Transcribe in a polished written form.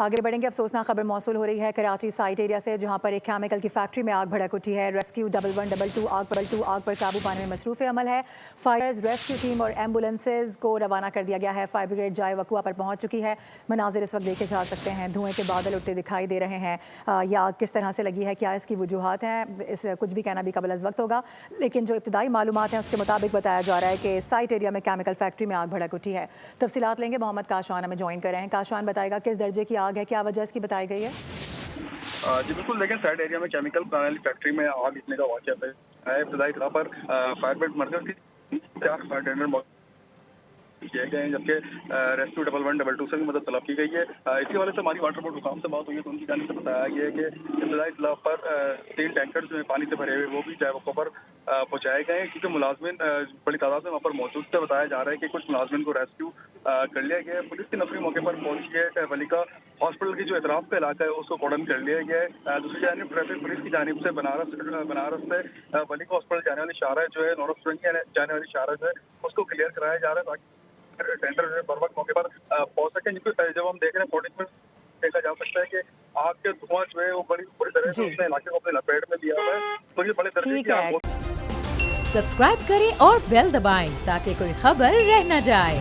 आगे बढ़ेंगे। अफसोसनाक खबर मौसूल हो रही है कराची साइट एरिया से, जहां पर एक केमिकल की फैक्ट्री में आग भड़क उठी है। रेस्क्यू 1112 आग पर काबू पाने में मसरूफ़ अमल है। फायर रेस्क्यू टीम और एम्बुलेंसेज को रवाना कर दिया गया है। फायर ब्रिगेड जाए वकुआ पर पहुंच चुकी है। मनाजिर इस वक्त देखे जा सकते हैं, धुएं के बादल उठते दिखाई दे रहे हैं। यह आग किस तरह से लगी है, क्या इसकी वजूहात हैं, इस कुछ भी कहना भी कबल अज़ वक्त होगा। लेकिन जो इब्तदाई मालूमात हैं उसके मुताबिक बताया जा रहा है कि साइट एरिया में केमिकल फैक्ट्री में आग भड़क उठी है। तफसीलात लेंगे, मोहम्मद काशवान हमें ज्वाइन कर रहे हैं। काशवान बताएगा किस दर्जे की आग है, क्या वजह इसकी बताई गई है? जी बिल्कुल, लेकिन साइड एरिया में केमिकल वाली फैक्ट्री में आग लगने का वाक़या है। इब्तदाई तौर पर फायर ब्रिगेड मरकज़ की 4 फायर टेंडर किए गए हैं, जबकि रेस्क्यू 1112 से भी मदद तलब की गई है। इसी वाले से हमारी वाटर बोर्ड हुकाम से बात हुई है, तो उनकी जानिब से बताया गया है कि इब्तदाई तौर पर 3 टैंकर जो है पानी से भरे हुए वो भी जाए वक़्फ़ों पर पहुँचाए गए हैं, क्योंकि मुलाजमिन बड़ी तादाद में वहाँ पर मौजूद थे। बताया जा रहा है कि कुछ मुलाजमिन को रेस्क्यू कर लिया गया है। पुलिस की नफरी मौके पर पहुंची है। वलीका हॉस्पिटल की जो एतराफ़ का इलाका है उसको कॉर्डन कर लिया गया है। दूसरी जानिब ट्रैफिक पुलिस की जानिब से बनारस से वलीका हॉस्पिटल जाने वाली शाहरा जो है, नॉर्थ सुरंगी जाने वाली शाहरा जो है उसको क्लियर कराया जा रहा है, ताकि टेंडर जो है बर वक्त मौके पर पहुंच सके। जब हम देख रहे हैं फोटो में देखा जा सकता है कि आग के धुआं जो है वो बड़ी बुरी तरह से उसने इलाके को अपने लपेट में लिया हुआ है। तो ये बड़े दर्जे की आग। सब्सक्राइब करें और बेल दबाएं ताकि कोई खबर रह न जाए।